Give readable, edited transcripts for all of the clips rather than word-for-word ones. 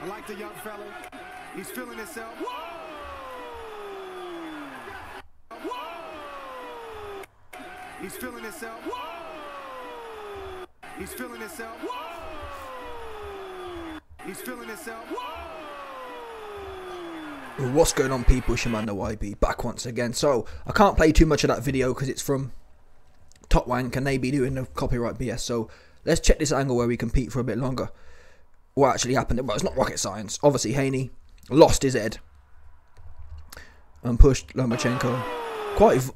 I like the young fella. He's feeling himself. Whoa! Whoa! He's feeling himself. Whoa! He's feeling himself. Whoa! He's feeling himself. Whoa! What's going on, people? Shimano YB back once again. So I can't play too much of that video because it's from Top Wank and they be doing the copyright BS. So let's check this angle where we compete for a bit longer. What actually happened? Well, it's not rocket science. Obviously, Haney lost his head and pushed Lomachenko.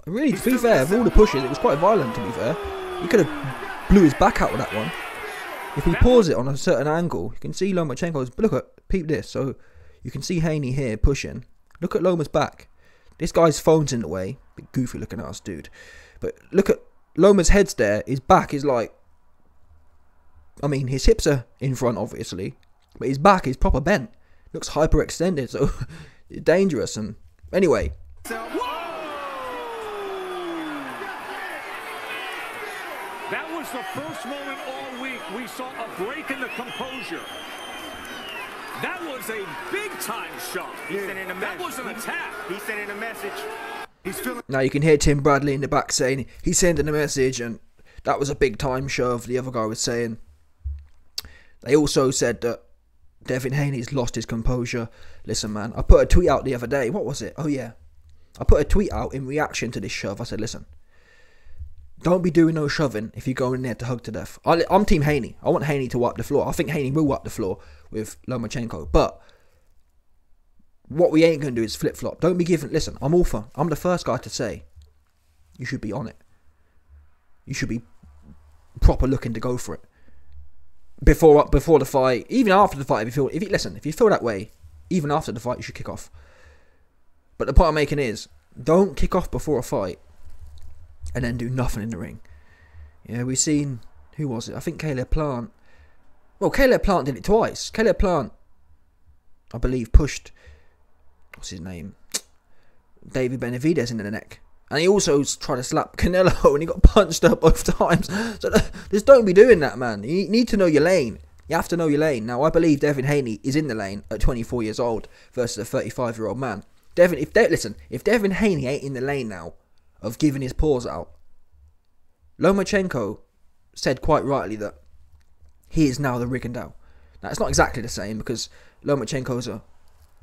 Really, to be fair, of all the pushes, it was quite violent, to be fair. He could have blew his back out with that one. If we pause it on a certain angle, you can see Lomachenko's, peep this. So you can see Haney here pushing. Look at Loma's back. This guy's phone's in the way. Bit goofy looking ass dude. But look at Loma's head's there. His back is like, I mean, his hips are in front, obviously, but his back is proper bent. Looks hyperextended, so dangerous. And anyway, that was the first moment all week we saw a break in the composure. That was a big-time shot. That was an attack. He's sending a message. He's feeling. Now you can hear Tim Bradley in the back saying he's sending a message, and that was a big-time shove. The other guy was saying. They also said that Devin Haney's lost his composure. Listen, man, I put a tweet out the other day. What was it? Oh, yeah. I put a tweet out in reaction to this shove. I said, listen, don't be doing no shoving if you go in there to hug to death. I'm Team Haney. I want Haney to wipe the floor. I think Haney will wipe the floor with Lomachenko. But what we ain't going to do is flip-flop. Don't be giving... Listen, I'm the first guy to say you should be on it. You should be proper looking to go for it. Before the fight, even after the fight, if you feel that way, even after the fight, you should kick off. But the point I'm making is, don't kick off before a fight and then do nothing in the ring. Yeah, we've seen, who was it? I think Caleb Plant. Well, Caleb Plant did it twice. Caleb Plant, I believe, pushed, what's his name? David Benavidez into the neck. And he also tried to slap Canelo and he got punched up both times. So just don't be doing that, man. You need to know your lane. You have to know your lane. Now, I believe Devin Haney is in the lane at 24 years old versus a 35-year-old man. If Devin Haney ain't in the lane now of giving his paws out, Lomachenko said quite rightly that he is now the Rigondeaux. Now, it's not exactly the same because Lomachenko's a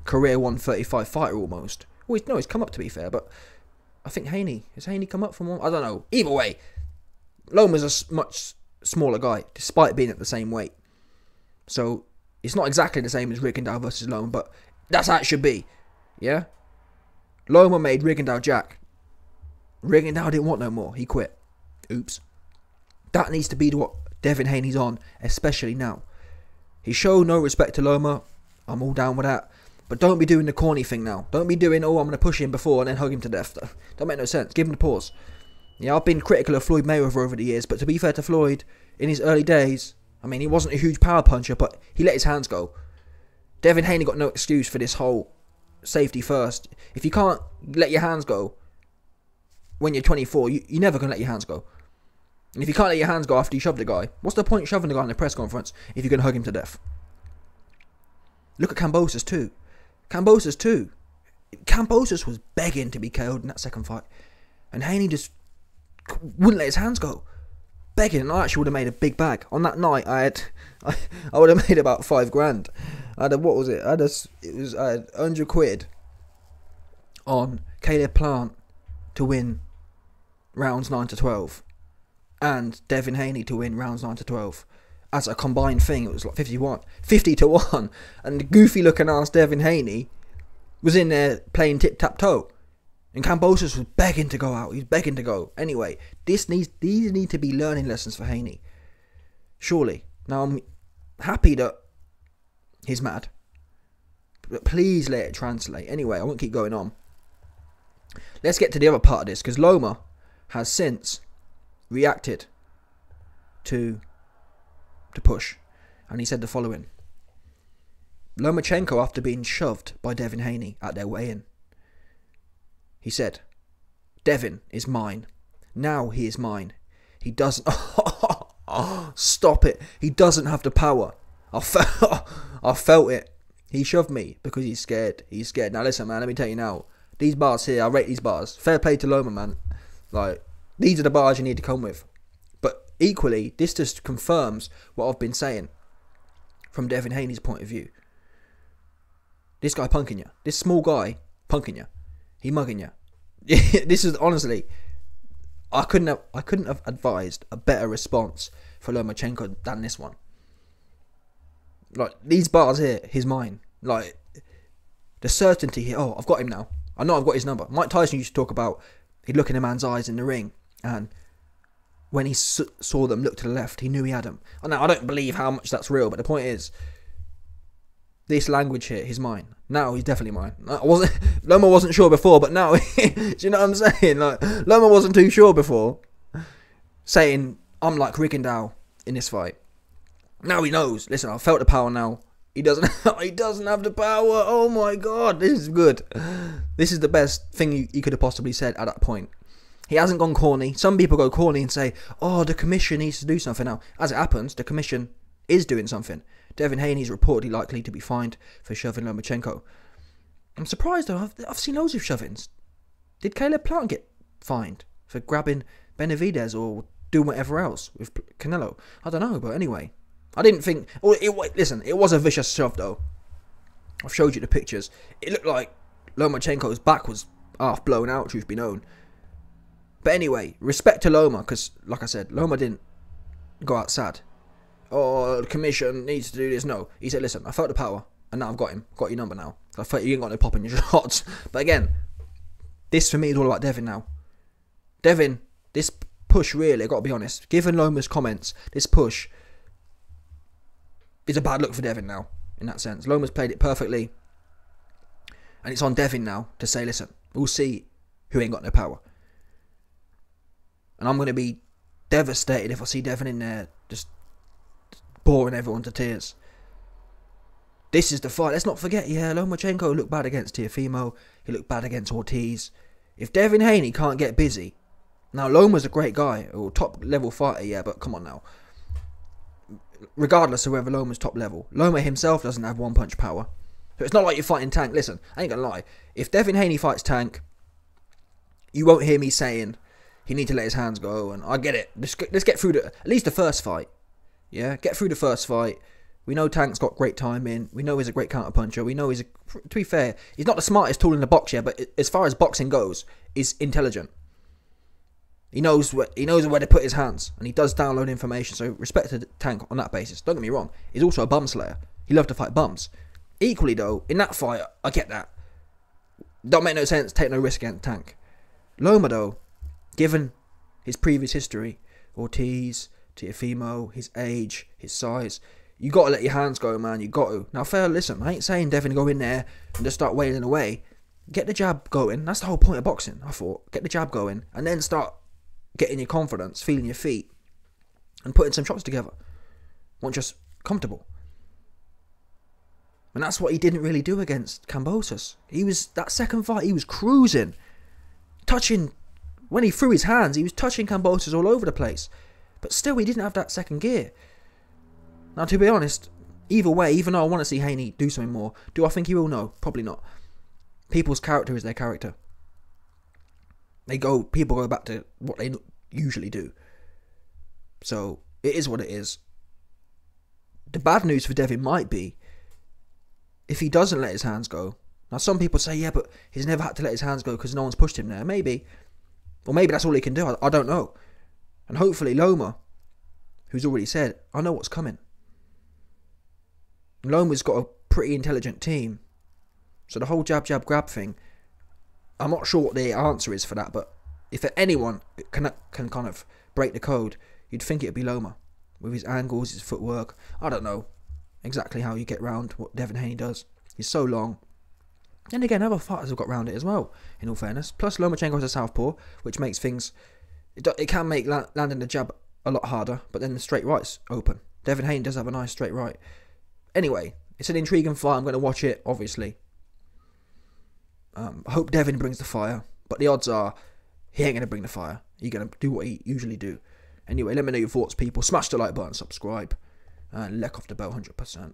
career 135 fighter almost. Well, he's come up, to be fair, but I think has Haney come up from one? I don't know. Either way, Loma's a much smaller guy, despite being at the same weight. So, it's not exactly the same as Rigondeaux versus Loma, but that's how it should be. Yeah? Loma made Rigondeaux jack. Rigondeaux didn't want no more. He quit. Oops. That needs to be what Devin Haney's on, especially now. He showed no respect to Loma. I'm all down with that. But don't be doing the corny thing now. Don't be doing, oh, I'm going to push him before and then hug him to death. Don't make no sense. Give him the pause. Yeah, I've been critical of Floyd Mayweather over the years, but to be fair to Floyd, in his early days, I mean, he wasn't a huge power puncher, but he let his hands go. Devin Haney got no excuse for this whole safety first. If you can't let your hands go when you're 24, you're never going to let your hands go. And if you can't let your hands go after you shove the guy, what's the point of shoving the guy in the press conference if you're going to hug him to death? Look at Kambosos too. Kambosos was begging to be KO'd in that second fight. And Haney just wouldn't let his hands go. Begging, and I actually would have made a big bag. On that night, I would have made about $5,000. I had, what was it? I had 100 quid on Caleb Plant to win rounds 9 to 12. And Devin Haney to win rounds 9 to 12. As a combined thing, it was like 50 to 1. And the goofy looking ass Devin Haney was in there playing tic-tac-toe. And Kambosos was begging to go out. He was begging to go. Anyway, these need to be learning lessons for Haney. Surely. Now, I'm happy that he's mad. But please let it translate. Anyway, I won't keep going on. Let's get to the other part of this. Because Loma has since reacted to push. And he said the following. Lomachenko, after being shoved by Devin Haney at their weigh-in, he said, Devin is mine. Now he is mine. He doesn't... Stop it. He doesn't have the power. I felt it. He shoved me because he's scared. He's scared. Now listen, man, let me tell you now. These bars here, I rate these bars. Fair play to Loma, man. Like, these are the bars you need to come with. But equally, this just confirms what I've been saying from Devin Haney's point of view. This guy punking you. This small guy punking you. He mugging you. This is honestly, I couldn't have advised a better response for Lomachenko than this one. Like, these bars here, he's mine. Like, the certainty here, oh, I've got him now. I know I've got his number. Mike Tyson used to talk about, he'd look in a man's eyes in the ring, and when he saw them look to the left, he knew he had him. Now, I don't believe how much that's real, but the point is, this language here, he's mine. Now he's definitely mine. Loma wasn't sure before, but now, do you know what I'm saying? Like, Loma wasn't too sure before, saying, I'm like Rigondeaux in this fight. Now he knows. Listen, I felt the power now. He doesn't have the power. Oh my God, this is good. This is the best thing he could have possibly said at that point. He hasn't gone corny. Some people go corny and say, oh, the commission needs to do something now. As it happens, the commission is doing something. Devin Haney is reportedly likely to be fined for shoving Lomachenko. I'm surprised though, I've seen loads of shovings. Did Caleb Plant get fined for grabbing Benavidez or doing whatever else with Canelo? I don't know, but anyway. I didn't think... listen, it was a vicious shove though. I've showed you the pictures. It looked like Lomachenko's back was half blown out, truth be known. But anyway, respect to Loma, because, like I said, Loma didn't go out sad. Oh, the commission needs to do this. No. He said, listen, I felt the power, and now I've got him. Got your number now. I felt you ain't got no pop in your shots. But again, this for me is all about Devin now. Devin, this push really, I've got to be honest, given Loma's comments, this push is a bad look for Devin now, in that sense. Loma's played it perfectly, and it's on Devin now to say, listen, we'll see who ain't got no power. And I'm going to be devastated if I see Devin in there just boring everyone to tears. This is the fight. Let's not forget, yeah, Lomachenko looked bad against Teofimo. He looked bad against Ortiz. If Devin Haney can't get busy... Now, Loma's a great guy, or top-level fighter, yeah, but come on now. Regardless of whether Loma's top level, Loma himself doesn't have one-punch power. So it's not like you're fighting Tank. Listen, I ain't going to lie. If Devin Haney fights Tank, you won't hear me saying... He need to let his hands go, and I get it. Let's get through at least the first fight. Yeah, get through the first fight. We know Tank's got great timing. We know he's a great counter-puncher. We know to be fair, he's not the smartest tool in the box yet, but as far as boxing goes, he's intelligent. He knows where to put his hands, and he does download information, so respect to Tank on that basis. Don't get me wrong, he's also a bum slayer. He loves to fight bums. Equally though, in that fight, I get that. Don't make no sense, take no risk against Tank. Loma though, given his previous history, Ortiz, Teofimo, his age, his size, you got to let your hands go, man. You got to. Now, fair, listen, I ain't saying Devin go in there and just start wailing away. Get the jab going. That's the whole point of boxing, I thought. Get the jab going and then start getting your confidence, feeling your feet, and putting some shots together. Once just comfortable. And that's what he didn't really do against Kambosos. That second fight, he was cruising. Touching... When he threw his hands, he was touching Kambosos all over the place. But still, he didn't have that second gear. Now, to be honest, either way, even though I want to see Haney do something more, do I think he will? No, probably not. People's character is their character. People go back to what they usually do. So, it is what it is. The bad news for Devin might be, if he doesn't let his hands go. Now, some people say, yeah, but he's never had to let his hands go because no one's pushed him there. Maybe. Or maybe that's all he can do. I don't know. And hopefully Loma, who's already said, I know what's coming. Loma's got a pretty intelligent team. So the whole jab, jab, grab thing, I'm not sure what the answer is for that, but if anyone can kind of break the code, you'd think it'd be Loma. With his angles, his footwork. I don't know exactly how you get round what Devin Haney does. He's so long. Then again, other fighters have got round it as well, in all fairness. Plus, Lomachenko has a southpaw, which makes things... It can make landing the jab a lot harder, but then the straight right's open. Devin Haney does have a nice straight right. Anyway, it's an intriguing fight. I'm going to watch it, obviously. I hope Devin brings the fire, but the odds are he ain't going to bring the fire. He's going to do what he usually do. Anyway, let me know your thoughts, people. Smash the like button, subscribe, and let off the bell 100%.